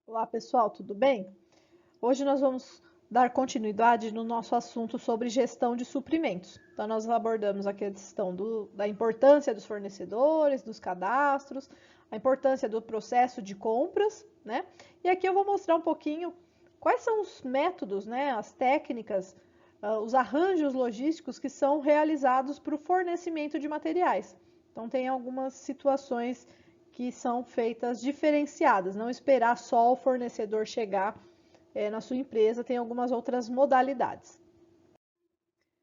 Olá pessoal, tudo bem? Hoje nós vamos dar continuidade no nosso assunto sobre gestão de suprimentos. Então, nós abordamos a questão da importância dos fornecedores, dos cadastros, a importância do processo de compras, né? E aqui eu vou mostrar um pouquinho quais são os métodos, né, as técnicas, os arranjos logísticos que são realizados para o fornecimento de materiais. Então, tem algumas situações que são feitas diferenciadas, não esperar só o fornecedor chegar na sua empresa, tem algumas outras modalidades.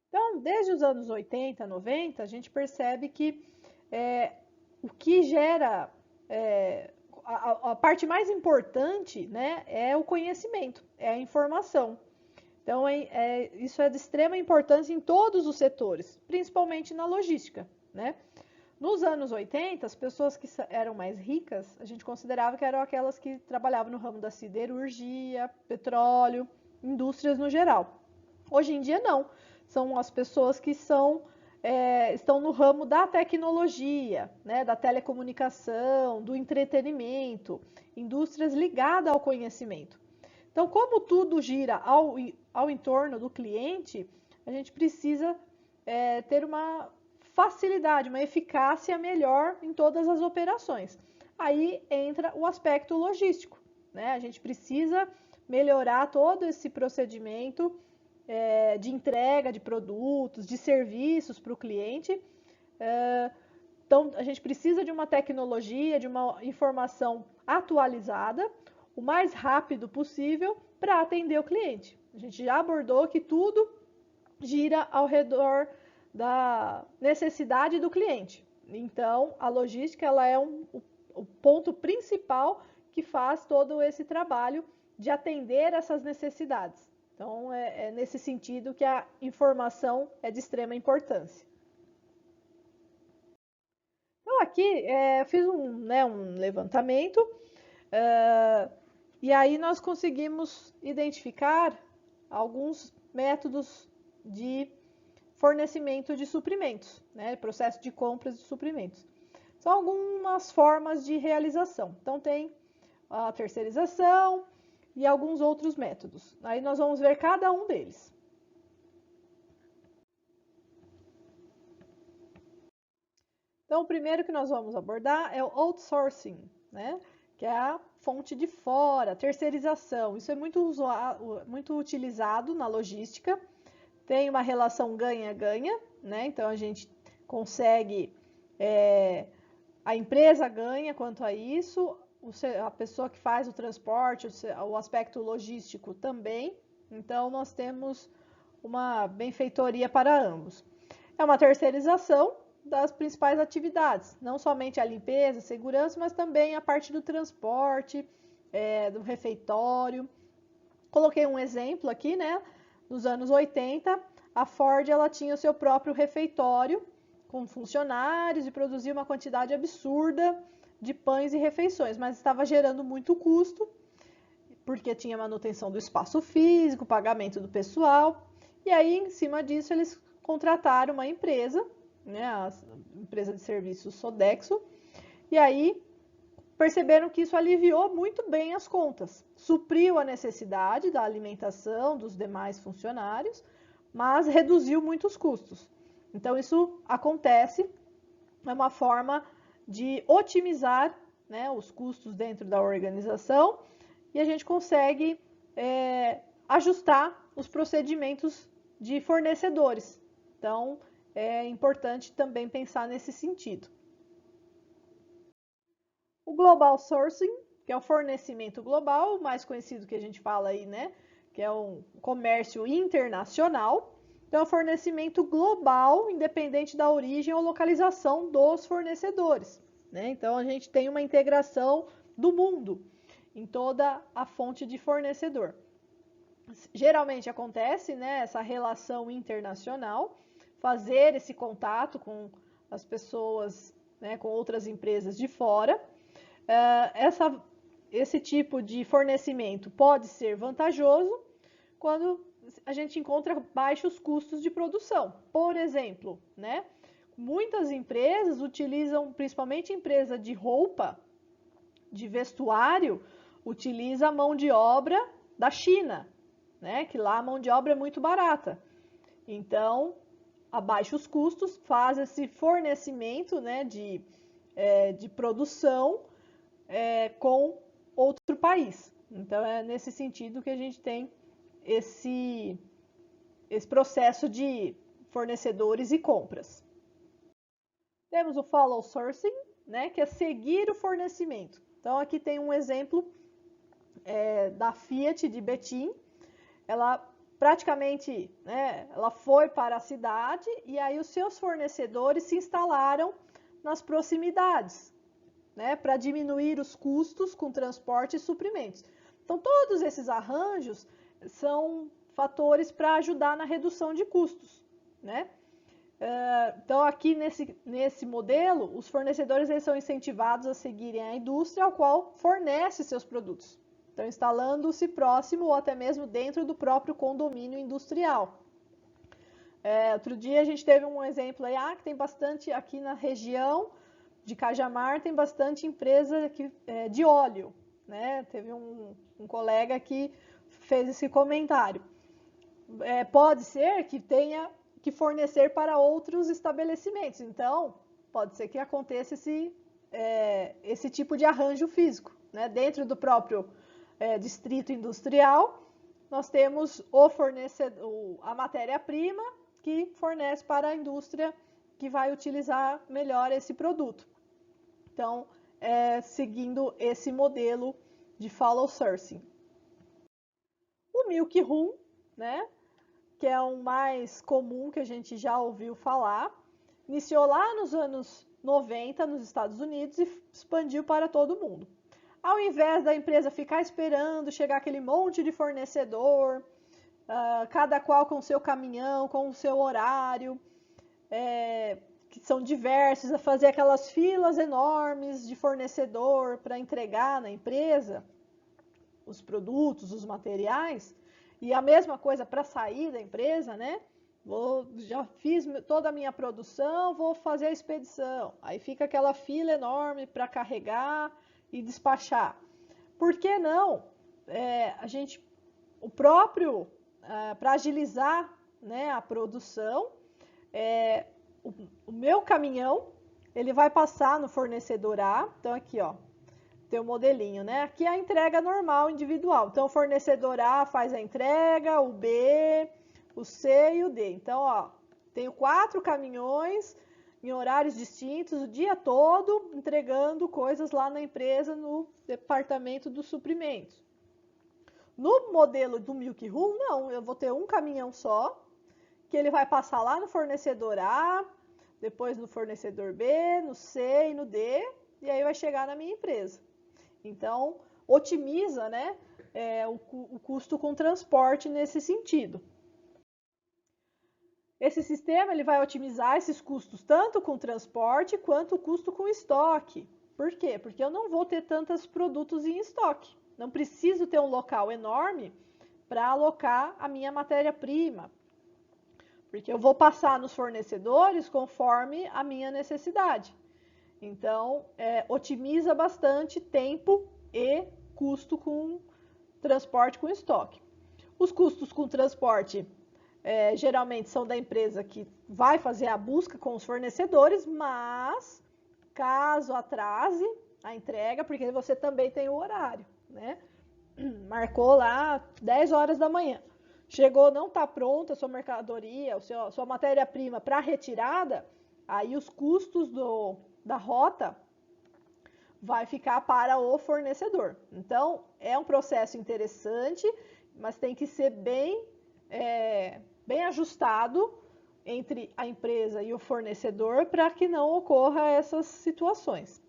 Então, desde os anos 80, 90, a gente percebe que o que gera a parte mais importante, né, é o conhecimento, é a informação. Então, isso é de extrema importância em todos os setores, principalmente na logística, né? Nos anos 80, as pessoas que eram mais ricas, a gente considerava que eram aquelas que trabalhavam no ramo da siderurgia, petróleo, indústrias no geral. Hoje em dia, não. São as pessoas que estão no ramo da tecnologia, né, da telecomunicação, do entretenimento, indústrias ligadas ao conhecimento. Então, como tudo gira ao entorno do cliente, a gente precisa ter uma facilidade, uma eficácia melhor em todas as operações. Aí entra o aspecto logístico, né? A gente precisa melhorar todo esse procedimento de entrega de produtos, de serviços para o cliente. Então, a gente precisa de uma tecnologia, de uma informação atualizada, o mais rápido possível para atender o cliente. A gente já abordou que tudo gira ao redor da necessidade do cliente. Então, a logística ela é o ponto principal que faz todo esse trabalho de atender essas necessidades. Então, é nesse sentido que a informação é de extrema importância. Então, aqui eu fiz um levantamento e aí nós conseguimos identificar alguns métodos de fornecimento de suprimentos, né? Processo de compras de suprimentos. São algumas formas de realização. Então, tem a terceirização e alguns outros métodos. Aí nós vamos ver cada um deles. Então, o primeiro que nós vamos abordar é o outsourcing, né? Que é a fonte de fora, terceirização. Isso é muito utilizado na logística. Tem uma relação ganha-ganha, né? Então a gente consegue, a empresa ganha quanto a isso, a pessoa que faz o transporte, o aspecto logístico também. Então nós temos uma benfeitoria para ambos. É uma terceirização das principais atividades, não somente a limpeza, segurança, mas também a parte do transporte, do refeitório. Coloquei um exemplo aqui, né? Nos anos 80, a Ford ela tinha o seu próprio refeitório com funcionários e produzia uma quantidade absurda de pães e refeições, mas estava gerando muito custo, porque tinha manutenção do espaço físico, pagamento do pessoal, e aí em cima disso eles contrataram uma empresa, né, a empresa de serviços Sodexo, e aí perceberam que isso aliviou muito bem as contas, supriu a necessidade da alimentação dos demais funcionários, mas reduziu muitos custos. Então, isso acontece, é uma forma de otimizar, né, os custos dentro da organização e a gente consegue ajustar os procedimentos de fornecedores. Então, é importante também pensar nesse sentido. O Global Sourcing, que é o fornecimento global, mais conhecido que a gente fala aí, né? Que é um comércio internacional. Então, é um fornecimento global, independente da origem ou localização dos fornecedores, né? Então, a gente tem uma integração do mundo em toda a fonte de fornecedor. Geralmente acontece, né, essa relação internacional, fazer esse contato com as pessoas, né, com outras empresas de fora. Esse tipo de fornecimento pode ser vantajoso quando a gente encontra baixos custos de produção. Por exemplo, né, muitas empresas utilizam, principalmente empresa de roupa, de vestuário, utiliza a mão de obra da China, né? Que lá a mão de obra é muito barata. Então, abaixa os custos, faz esse fornecimento, né, de produção com outro país. Então, é nesse sentido que a gente tem esse processo de fornecedores e compras. Temos o follow sourcing, né, que é seguir o fornecimento. Então, aqui tem um exemplo da Fiat de Betim. Ela praticamente, né, ela foi para a cidade e aí os seus fornecedores se instalaram nas proximidades, né, para diminuir os custos com transporte e suprimentos. Então, todos esses arranjos são fatores para ajudar na redução de custos, né? Então, aqui nesse modelo, os fornecedores eles são incentivados a seguirem a indústria ao qual fornece seus produtos. Então, instalando-se próximo ou até mesmo dentro do próprio condomínio industrial. Outro dia a gente teve um exemplo aí, que tem bastante aqui na região de Cajamar, tem bastante empresa de óleo, né? Teve um colega que fez esse comentário. Pode ser que tenha que fornecer para outros estabelecimentos. Então, pode ser que aconteça esse tipo de arranjo físico, né? Dentro do próprio distrito industrial, nós temos o fornecedor, a matéria-prima que fornece para a indústria que vai utilizar melhor esse produto. Então, seguindo esse modelo de follow sourcing. O Milk Room, né, que é o mais comum que a gente já ouviu falar, iniciou lá nos anos 90 nos Estados Unidos e expandiu para todo mundo. Ao invés da empresa ficar esperando chegar aquele monte de fornecedor, cada qual com o seu caminhão, com o seu horário, que são diversos, a fazer aquelas filas enormes de fornecedor para entregar na empresa os produtos, os materiais, e a mesma coisa para sair da empresa, né? Já fiz toda a minha produção, vou fazer a expedição. Aí fica aquela fila enorme para carregar e despachar. Por que não? Para agilizar, né, a produção, o meu caminhão, ele vai passar no fornecedor A. Então, aqui, ó, tem o modelinho, né? Aqui é a entrega normal, individual. Então, o fornecedor A faz a entrega, o B, o C e o D. Então, ó, tenho 4 caminhões em horários distintos, o dia todo, entregando coisas lá na empresa, no departamento dos suprimentos. No modelo do Milk Room, não, eu vou ter um caminhão só, que ele vai passar lá no fornecedor A, depois no fornecedor B, no C e no D, e aí vai chegar na minha empresa. Então, otimiza, né, o custo com transporte nesse sentido. Esse sistema ele vai otimizar esses custos tanto com transporte quanto o custo com estoque. Por quê? Porque eu não vou ter tantos produtos em estoque. Não preciso ter um local enorme para alocar a minha matéria-prima. Porque eu vou passar nos fornecedores conforme a minha necessidade. Então, otimiza bastante tempo e custo com transporte com estoque. Os custos com transporte geralmente são da empresa que vai fazer a busca com os fornecedores, mas caso atrase a entrega, porque você também tem o horário, né? Marcou lá 10 horas da manhã. Chegou, não está pronta a sua mercadoria, a sua matéria-prima para retirada, aí os custos da rota vai ficar para o fornecedor. Então, é um processo interessante, mas tem que ser bem ajustado entre a empresa e o fornecedor para que não ocorra essas situações.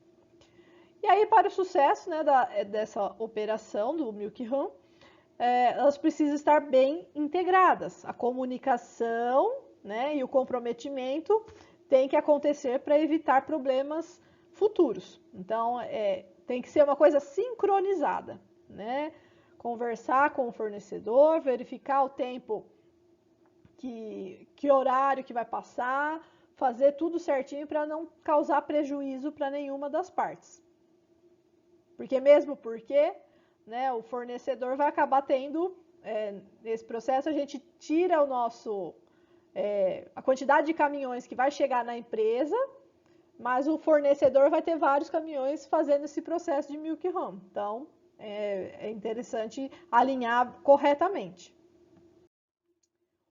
E aí, para o sucesso, né, dessa operação do Milk Room, elas precisam estar bem integradas. A comunicação, né, e o comprometimento tem que acontecer para evitar problemas futuros. Então, tem que ser uma coisa sincronizada, né? Conversar com o fornecedor, verificar o tempo, que horário que vai passar, fazer tudo certinho para não causar prejuízo para nenhuma das partes. Porque né, o fornecedor vai acabar tendo, nesse processo, a gente tira a quantidade de caminhões que vai chegar na empresa, mas o fornecedor vai ter vários caminhões fazendo esse processo de milk run. Então, é interessante alinhar corretamente.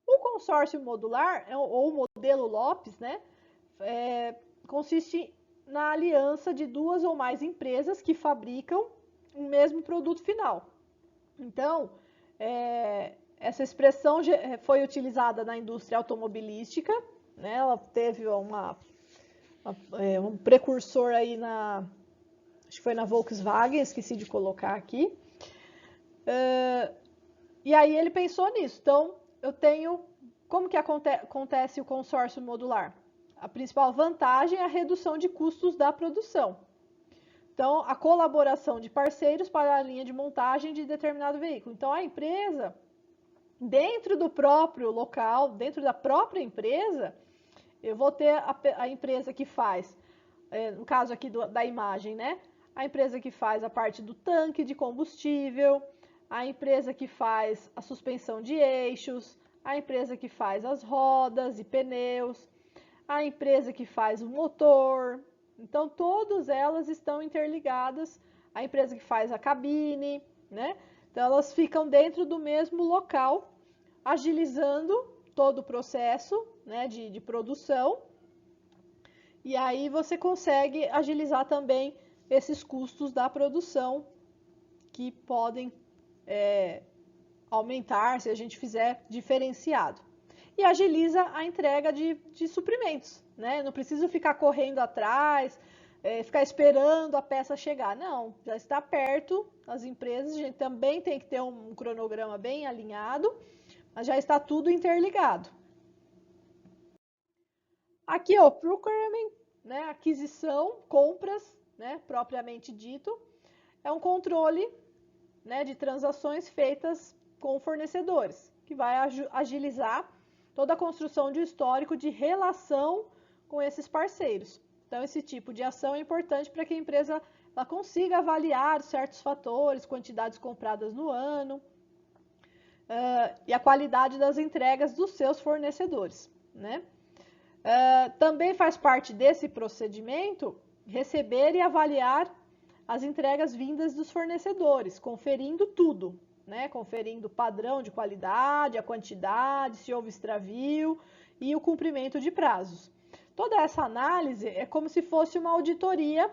O consórcio modular, ou o modelo Lopes, né, consiste na aliança de duas ou mais empresas que fabricam o mesmo produto final. Então, essa expressão foi utilizada na indústria automobilística, né, ela teve um precursor aí acho que foi na Volkswagen, esqueci de colocar aqui. E aí ele pensou nisso. Então, como que acontece o consórcio modular? A principal vantagem é a redução de custos da produção. Então, a colaboração de parceiros para a linha de montagem de determinado veículo. Então, a empresa, dentro do próprio local, dentro da própria empresa, eu vou ter a empresa que faz, no caso aqui da imagem, né? A empresa que faz a parte do tanque de combustível, a empresa que faz a suspensão de eixos, a empresa que faz as rodas e pneus, a empresa que faz o motor. Então, todas elas estão interligadas, a empresa que faz a cabine, né? Então, elas ficam dentro do mesmo local, agilizando todo o processo, né, de produção. E aí você consegue agilizar também esses custos da produção que podem aumentar se a gente fizer diferenciado. E agiliza a entrega de suprimentos, né? Não preciso ficar correndo atrás, ficar esperando a peça chegar. Não, já está perto as empresas, a gente também tem que ter um cronograma bem alinhado, mas já está tudo interligado. Aqui, ó, procurement, né, aquisição, compras, né, propriamente dito, é um controle, né, de transações feitas com fornecedores, que vai agilizar toda a construção de histórico de relação com esses parceiros. Então, esse tipo de ação é importante para que a empresa ela consiga avaliar certos fatores, quantidades compradas no ano, e a qualidade das entregas dos seus fornecedores, né? Também faz parte desse procedimento receber e avaliar as entregas vindas dos fornecedores, conferindo tudo, né? Conferindo o padrão de qualidade, a quantidade, se houve extravio e o cumprimento de prazos. Toda essa análise é como se fosse uma auditoria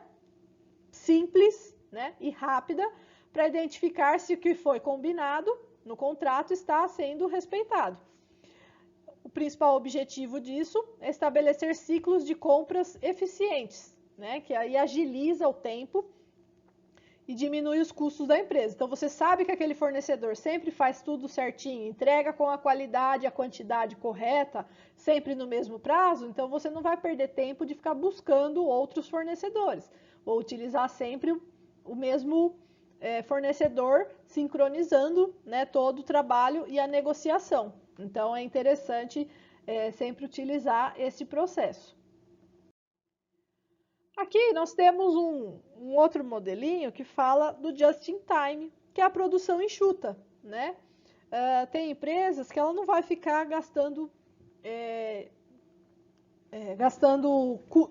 simples, né, e rápida para identificar se o que foi combinado no contrato está sendo respeitado. O principal objetivo disso é estabelecer ciclos de compras eficientes, né, que aí agiliza o tempo e diminui os custos da empresa. Então, você sabe que aquele fornecedor sempre faz tudo certinho, entrega com a qualidade e a quantidade correta, sempre no mesmo prazo, então você não vai perder tempo de ficar buscando outros fornecedores. Vou utilizar sempre o mesmo fornecedor, sincronizando, né, todo o trabalho e a negociação. Então, é interessante sempre utilizar esse processo. Aqui nós temos um outro modelinho que fala do just in time, que é a produção enxuta, né? Tem empresas que ela não vai ficar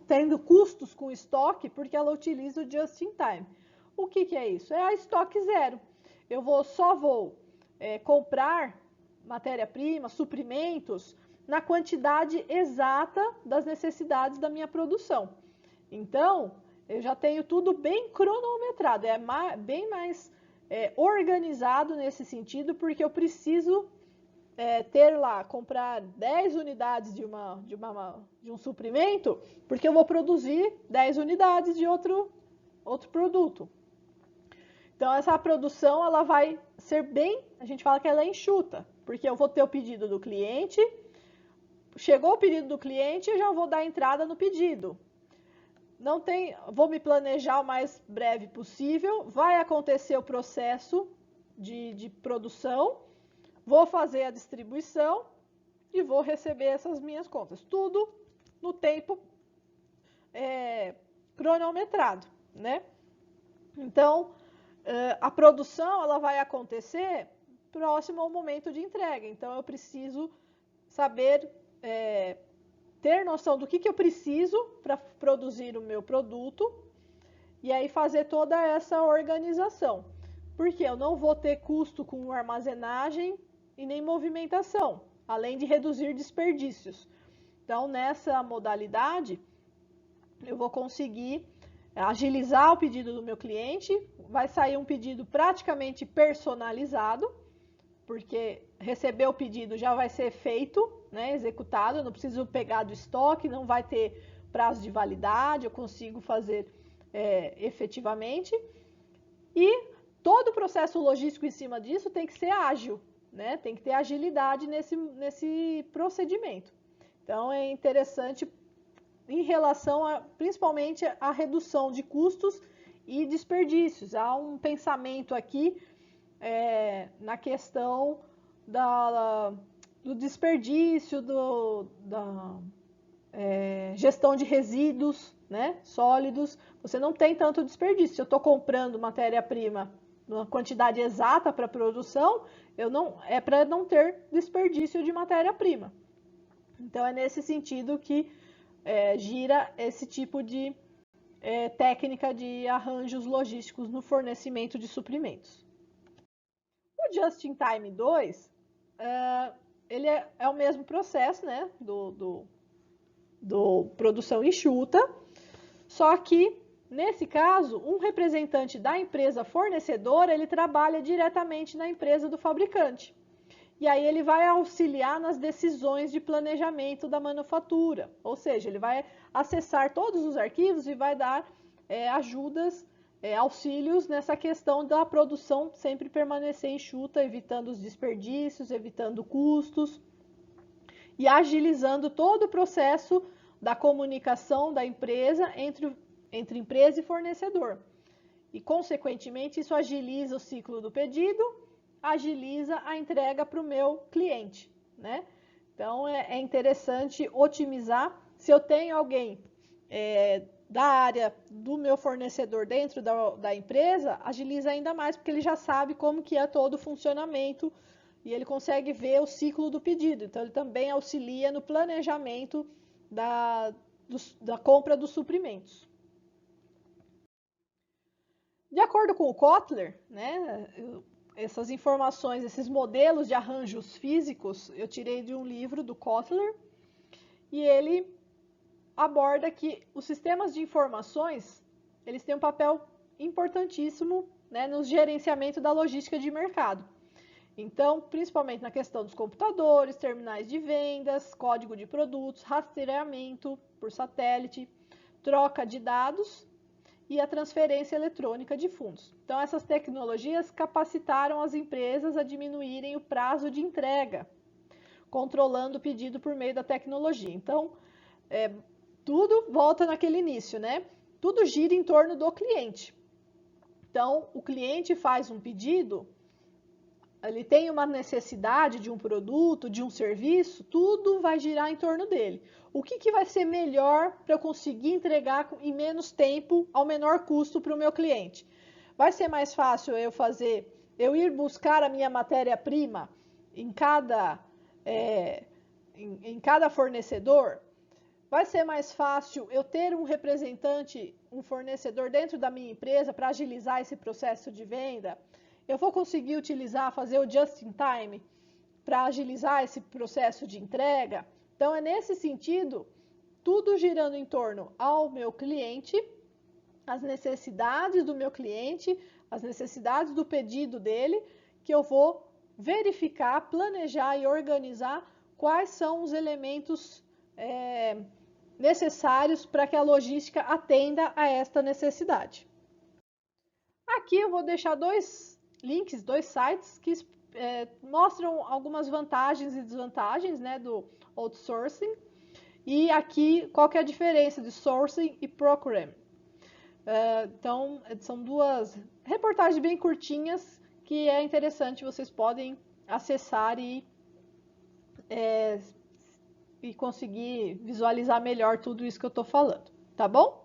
tendo custos com estoque porque ela utiliza o just in time. O que é isso? É a estoque zero. Eu só vou comprar matéria-prima, suprimentos, na quantidade exata das necessidades da minha produção. Então, eu já tenho tudo bem cronometrado, bem mais organizado nesse sentido, porque eu preciso comprar 10 unidades de um suprimento, porque eu vou produzir 10 unidades de outro produto. Então, essa produção, ela vai ser a gente fala que ela é enxuta, porque eu vou ter o pedido do cliente, chegou o pedido do cliente, eu já vou dar entrada no pedido. Vou me planejar o mais breve possível, vai acontecer o processo de produção, vou fazer a distribuição e vou receber essas minhas contas. Tudo no tempo cronometrado, né? Então, A produção ela vai acontecer próximo ao momento de entrega. Então, eu preciso saber, ter noção do que eu preciso para produzir o meu produto e aí fazer toda essa organização. Porque eu não vou ter custo com armazenagem e nem movimentação, além de reduzir desperdícios. Então, nessa modalidade, eu vou conseguir agilizar o pedido do meu cliente, vai sair um pedido praticamente personalizado, porque receber o pedido já vai ser feito, né, executado, eu não preciso pegar do estoque, não vai ter prazo de validade, eu consigo fazer efetivamente. E todo o processo logístico em cima disso tem que ser ágil, né, tem que ter agilidade nesse procedimento. Então, é interessante em relação principalmente à redução de custos e desperdícios. Há um pensamento aqui na questão do desperdício, da gestão de resíduos, né, sólidos. Você não tem tanto desperdício. Se eu estou comprando matéria-prima numa quantidade exata para produção, é para não ter desperdício de matéria-prima. Então, é nesse sentido que gira esse tipo de técnica de arranjos logísticos no fornecimento de suprimentos. O Just-in-Time 2, ele é o mesmo processo, né, do produção enxuta, só que, nesse caso, um representante da empresa fornecedora, ele trabalha diretamente na empresa do fabricante. E aí ele vai auxiliar nas decisões de planejamento da manufatura, ou seja, ele vai acessar todos os arquivos e vai dar ajudas, auxílios nessa questão da produção sempre permanecer enxuta, evitando os desperdícios, evitando custos e agilizando todo o processo da comunicação da empresa entre empresa e fornecedor. E, consequentemente, isso agiliza o ciclo do pedido, agiliza a entrega para o meu cliente, né? Então, é interessante otimizar. Se eu tenho alguém da área do meu fornecedor dentro da empresa, agiliza ainda mais, porque ele já sabe como que é todo o funcionamento e ele consegue ver o ciclo do pedido. Então, ele também auxilia no planejamento da compra dos suprimentos. De acordo com o Kotler, né, essas informações, esses modelos de arranjos físicos, eu tirei de um livro do Kotler, e ele aborda que os sistemas de informações, eles têm um papel importantíssimo, né, no gerenciamento da logística de mercado. Então, principalmente na questão dos computadores, terminais de vendas, código de produtos, rastreamento por satélite, troca de dados e a transferência eletrônica de fundos. Então, essas tecnologias capacitaram as empresas a diminuírem o prazo de entrega, controlando o pedido por meio da tecnologia. Então, tudo volta naquele início, né? Tudo gira em torno do cliente. Então, o cliente faz um pedido, ele tem uma necessidade de um produto, de um serviço, tudo vai girar em torno dele. O que vai ser melhor para eu conseguir entregar em menos tempo, ao menor custo para o meu cliente? Vai ser mais fácil eu ir buscar a minha matéria-prima em cada fornecedor? Vai ser mais fácil eu ter um representante, um fornecedor dentro da minha empresa para agilizar esse processo de venda? Eu vou conseguir fazer o just-in-time para agilizar esse processo de entrega? Então, é nesse sentido, tudo girando em torno ao meu cliente, as necessidades do meu cliente, as necessidades do pedido dele, que eu vou verificar, planejar e organizar quais são os elementos necessários para que a logística atenda a esta necessidade. Aqui eu vou deixar dois links, dois sites que mostram algumas vantagens e desvantagens, né, do outsourcing. E aqui, qual que é a diferença de sourcing e procurement? Então, são duas reportagens bem curtinhas que é interessante, vocês podem acessar e conseguir visualizar melhor tudo isso que eu estou falando, tá bom?